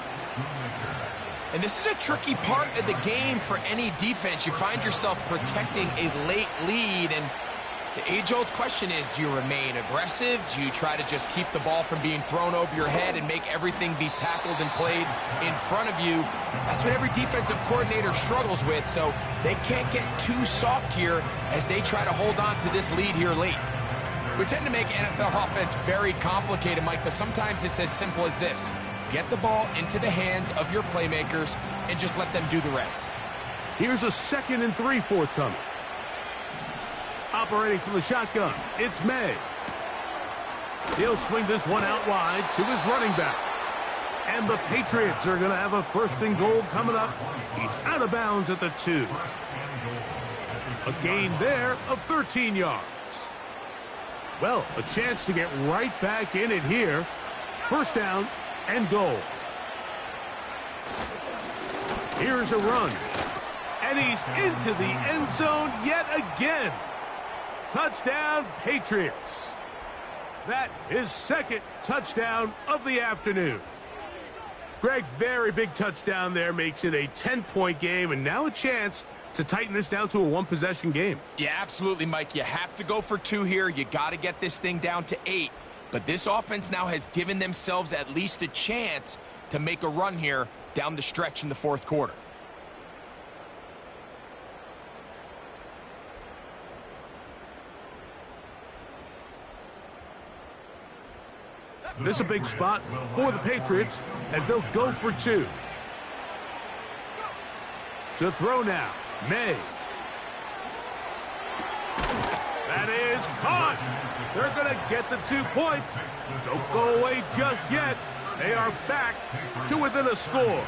And this is a tricky part of the game for any defense. You find yourself protecting a late lead, and the age-old question is, do you remain aggressive? Do you try to just keep the ball from being thrown over your head and make everything be tackled and played in front of you? That's what every defensive coordinator struggles with, so they can't get too soft here as they try to hold on to this lead here late. We tend to make NFL offense very complicated, Mike, but sometimes it's as simple as this. Get the ball into the hands of your playmakers and just let them do the rest. Here's a 2nd and 3 forthcoming. Operating from the shotgun, it's May. He'll swing this one out wide to his running back. And the Patriots are going to have a 1st and goal coming up. He's out of bounds at the 2. A gain there of 13 yards. Well, a chance to get right back in it here. 1st down and goal. Here's a run. And he's into the end zone yet again. Touchdown, Patriots. That is 2nd touchdown of the afternoon. Greg, very big touchdown there, makes it a 10-point game, and now a chance to tighten this down to a 1-possession game. Yeah, absolutely, Mike. You have to go for 2 here. You got to get this thing down to 8. But this offense now has given themselves at least a chance to make a run here down the stretch in the 4th quarter. This is a big spot for the Patriots as they'll go for 2. To throw now, May. That is caught. They're going to get the 2 points. Don't go away just yet. They are back to within a score.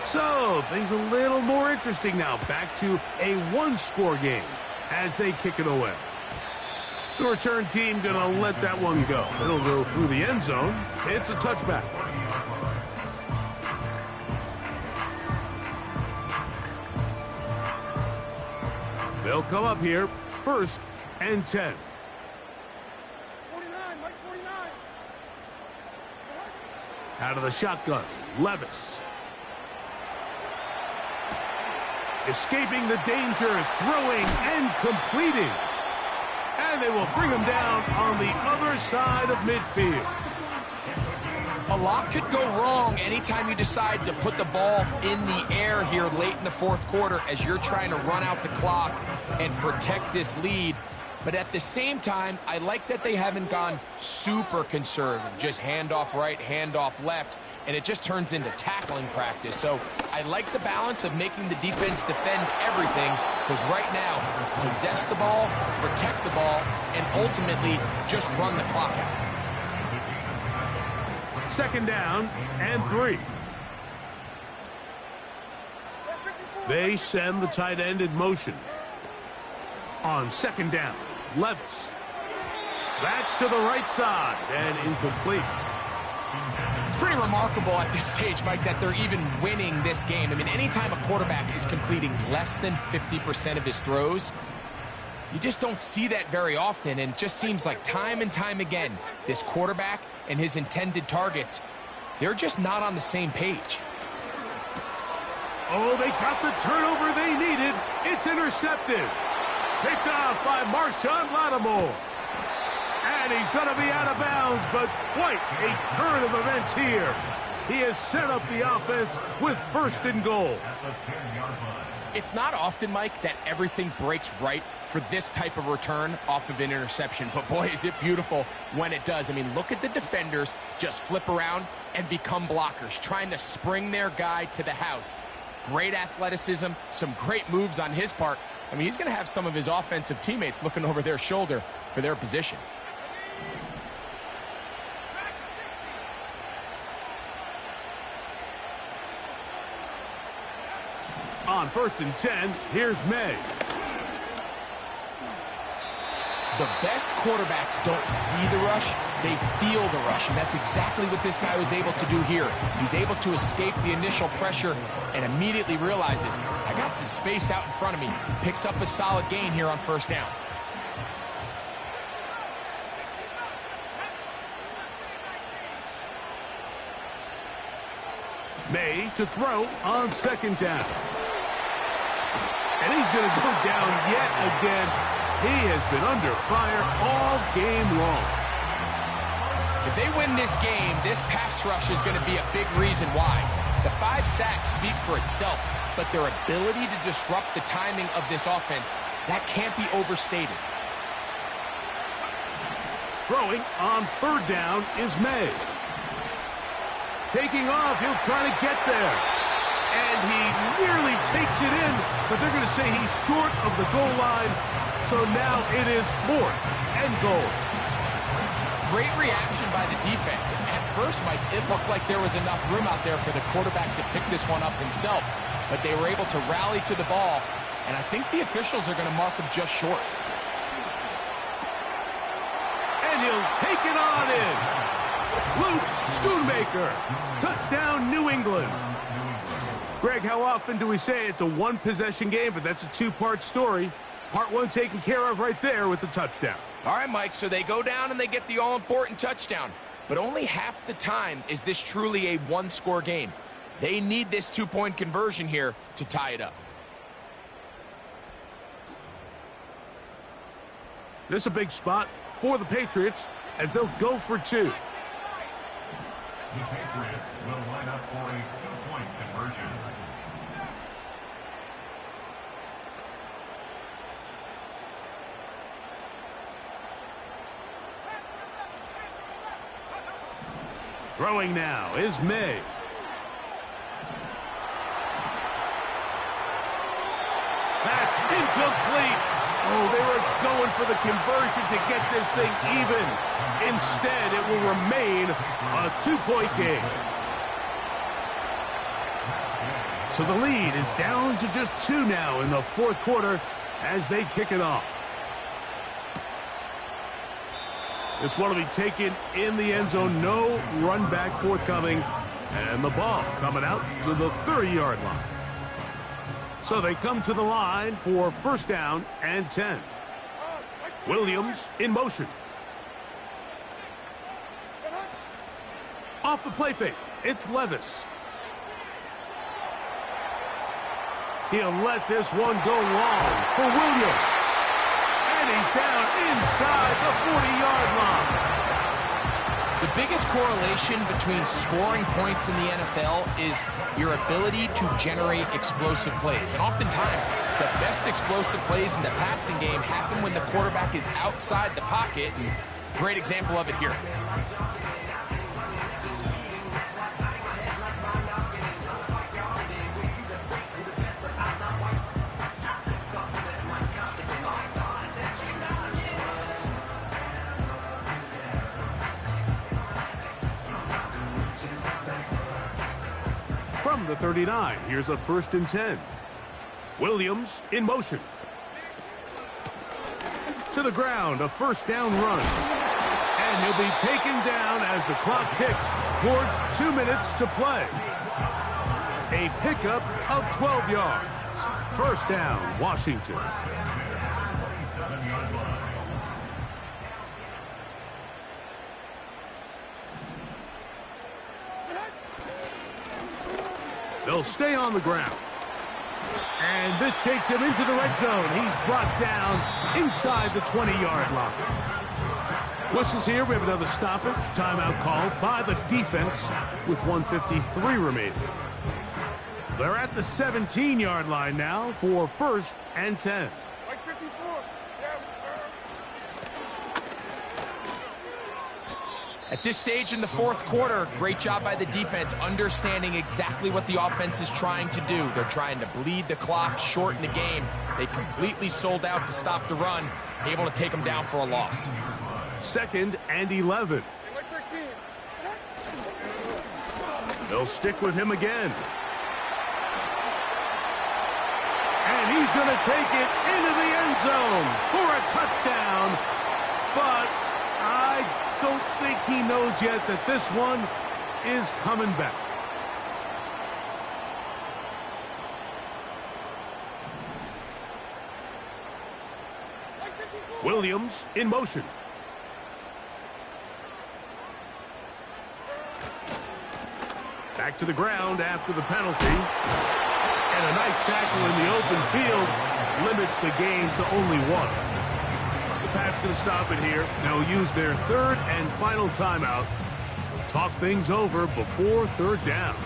So, things a little more interesting now. Back to a one-score game as they kick it away. The return team going to let that one go. It'll go through the end zone. It's a touchback. They'll come up here, 1st and 10. 49, Mike 49. Out of the shotgun, Levis. Escaping the danger, throwing and completing. And they will bring him down on the other side of midfield. A lot could go wrong anytime you decide to put the ball in the air here late in the 4th quarter as you're trying to run out the clock and protect this lead. But at the same time, I like that they haven't gone super conservative. Just handoff right, handoff left, and it just turns into tackling practice. So I like the balance of making the defense defend everything, because right now, possess the ball, protect the ball, and ultimately just run the clock out. 2nd down and 3. They send the tight end in motion. On 2nd down, Levis. That's to the right side and incomplete. It's pretty remarkable at this stage, Mike, that they're even winning this game. I mean, anytime a quarterback is completing less than 50% of his throws, you just don't see that very often, and it just seems like time and time again, this quarterback and his intended targets, they're just not on the same page. Oh, they got the turnover they needed. It's intercepted. Picked off by Marshawn Lattimore. And he's going to be out of bounds, but quite a turn of events here. He has set up the offense with 1st and goal. It's not often, Mike, that everything breaks right for this type of return off of an interception. But boy, is it beautiful when it does. I mean, look at the defenders just flip around and become blockers, trying to spring their guy to the house. Great athleticism, some great moves on his part. I mean, he's going to have some of his offensive teammates looking over their shoulder for their position. On 1st and 10, here's May. The best quarterbacks don't see the rush, they feel the rush, and that's exactly what this guy was able to do here. He's able to escape the initial pressure and immediately realizes, I got some space out in front of me. Picks up a solid gain here on 1st down. May to throw on 2nd down. And he's going to go down yet again. He has been under fire all game long. If they win this game, this pass rush is going to be a big reason why. The 5 sacks speak for itself, but their ability to disrupt the timing of this offense, that can't be overstated. Throwing on 3rd down is May. Taking off, he'll try to get there. And he nearly takes it in, but they're going to say he's short of the goal line. So now it is 4th and goal. Great reaction by the defense. At first, Mike, it looked like there was enough room out there for the quarterback to pick this one up himself, but they were able to rally to the ball, and I think the officials are going to mark him just short. And he'll take it on in. Luke Schoonmaker. Touchdown, New England. Greg, how often do we say it's a one-possession game, but that's a 2-part story? Part 1 taken care of right there with the touchdown. All right, Mike, so they go down and they get the all-important touchdown. But only half the time is this truly a one-score game. They need this 2-point conversion here to tie it up. This is a big spot for the Patriots as they'll go for 2. The Patriots will line up for a 2-point conversion. Throwing now is May. Incomplete. Oh, they were going for the conversion to get this thing even. Instead, it will remain a 2-point game. So the lead is down to just 2 now in the fourth quarter as they kick it off. This one will be taken in the end zone. No run back forthcoming. And the ball coming out to the 30-yard line. So they come to the line for first down and 10. Williams in motion. Off the play fake, it's Levis. He'll let this one go long for Williams. And he's down inside the 40-yard line. The biggest correlation between scoring points in the NFL is your ability to generate explosive plays. And oftentimes, the best explosive plays in the passing game happen when the quarterback is outside the pocket. And great example of it here. From the 39, here's a first and 10. Williams in motion. To the ground, a first down run. And he'll be taken down as the clock ticks towards 2 minutes to play. A pickup of 12 yards. First down, Washington. They'll stay on the ground. And this takes him into the red zone. He's brought down inside the 20-yard line. Whistles here. We have another stoppage. Timeout called by the defense with 1:53 remaining. They're at the 17-yard line now for first and 10. At this stage in the fourth quarter, great job by the defense understanding exactly what the offense is trying to do. They're trying to bleed the clock, shorten the game. They completely sold out to stop the run, able to take them down for a loss. Second and 11. They'll stick with him again. And he's going to take it into the end zone for a touchdown. But I don't think he knows yet that this one is coming back. Williams in motion. Back to the ground after the penalty. And a nice tackle in the open field limits the game to only 1. The Pats going to stop it here. They'll use their third and final timeout. Talk things over before third down.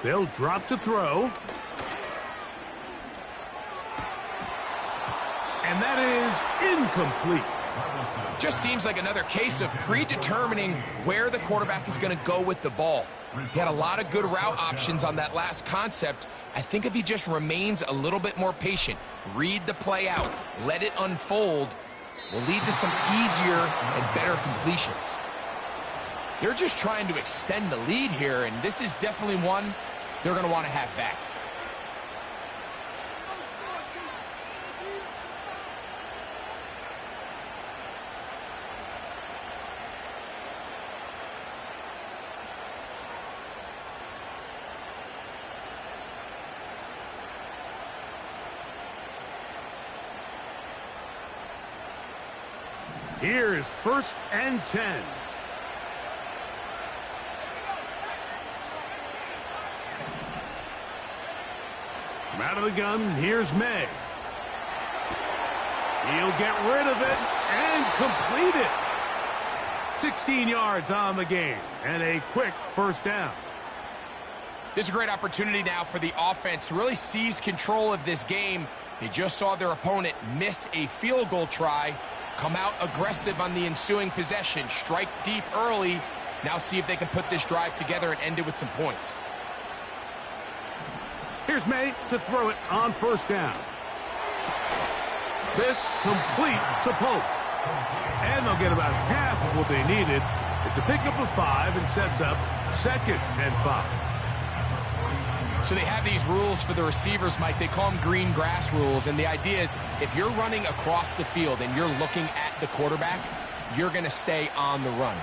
They'll drop to throw. And that is incomplete. Just seems like another case of predetermining where the quarterback is going to go with the ball. He had a lot of good route options on that last concept. I think if he just remains a little bit more patient, read the play out, let it unfold, will lead to some easier and better completions. They're just trying to extend the lead here, and this is definitely one they're going to want to have back. Here's first and 10. From out of the gun, here's May. He'll get rid of it and complete it. 16 yards on the game and a quick first down. This is a great opportunity now for the offense to really seize control of this game. They just saw their opponent miss a field goal try, come out aggressive on the ensuing possession, strike deep early. Now see if they can put this drive together and end it with some points. Here's May to throw it on first down. This complete to Pope. And they'll get about half of what they needed. It's a pickup of 5 and sets up 2nd and 5. So they have these rules for the receivers, Mike. They call them green grass rules. And the idea is if you're running across the field and you're looking at the quarterback, you're going to stay on the run.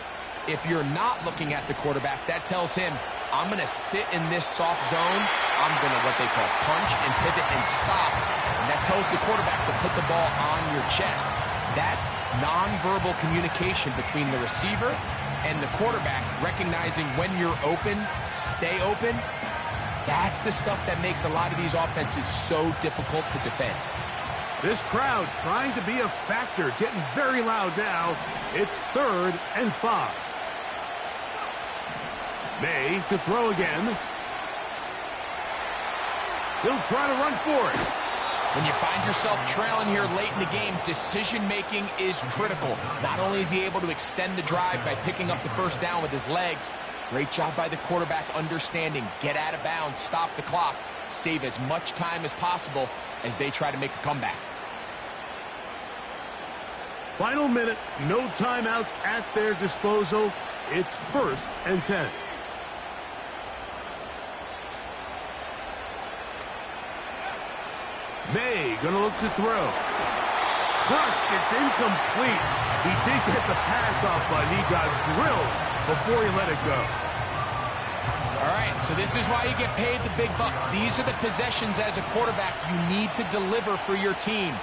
If you're not looking at the quarterback, that tells him, I'm going to sit in this soft zone. I'm going to what they call punch and pivot and stop. And that tells the quarterback to put the ball on your chest. That nonverbal communication between the receiver and the quarterback, recognizing when you're open, stay open, that's the stuff that makes a lot of these offenses so difficult to defend. This crowd trying to be a factor, getting very loud now. It's 3rd and 5. May to throw again. He'll try to run for it. When you find yourself trailing here late in the game, decision-making is critical. Not only is he able to extend the drive by picking up the first down with his legs, great job by the quarterback understanding, get out of bounds, stop the clock, save as much time as possible as they try to make a comeback. Final minute, no timeouts at their disposal. It's 1st and 10. May gonna look to throw. Crushed, it's incomplete. He did get the pass off, but he got drilled before he let it go. All right, so this is why you get paid the big bucks. These are the possessions as a quarterback you need to deliver for your team.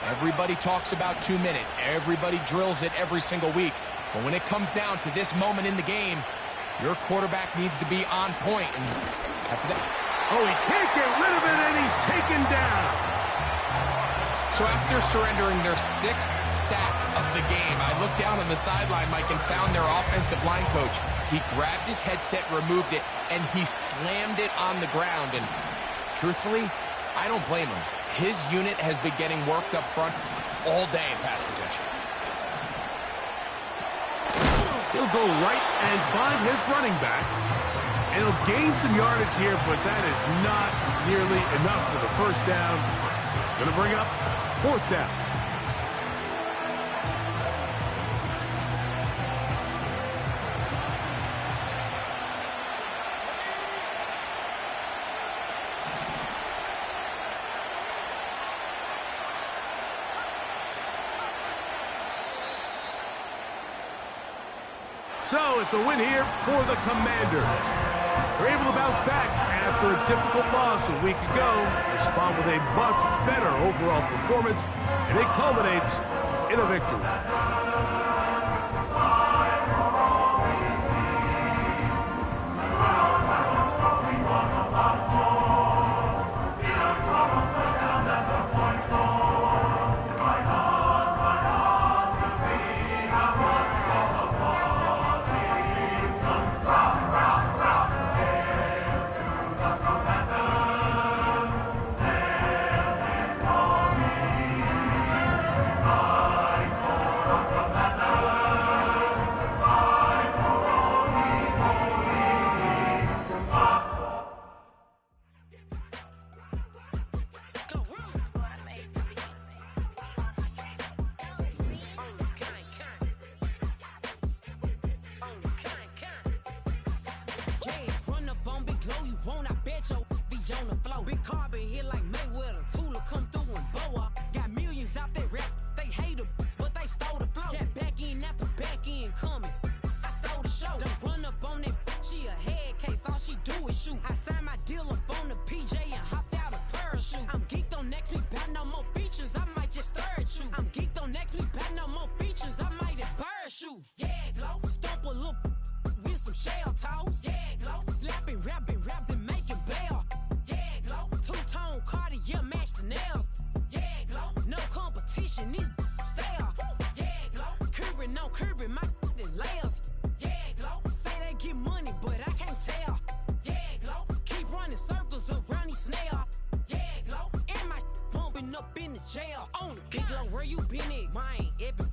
Everybody talks about 2 minutes. Everybody drills it every single week. But when it comes down to this moment in the game, your quarterback needs to be on point. And after that, oh, he can't get rid of it, and he's taken down. So after surrendering their 6th sack of the game, I looked down on the sideline, Mike, and found their offensive line coach. He grabbed his headset, removed it, and he slammed it on the ground. And truthfully, I don't blame him. His unit has been getting worked up front all day in pass protection. He'll go right and find his running back. And he'll gain some yardage here, but that is not nearly enough for the first down. So it's going to bring up 4th down. So it's a win here for the Commanders. They're able to bounce back after a difficult loss a week ago. Respond with a much better overall performance, and it culminates in a victory. jail on it. Big low, where you been at? Mine, every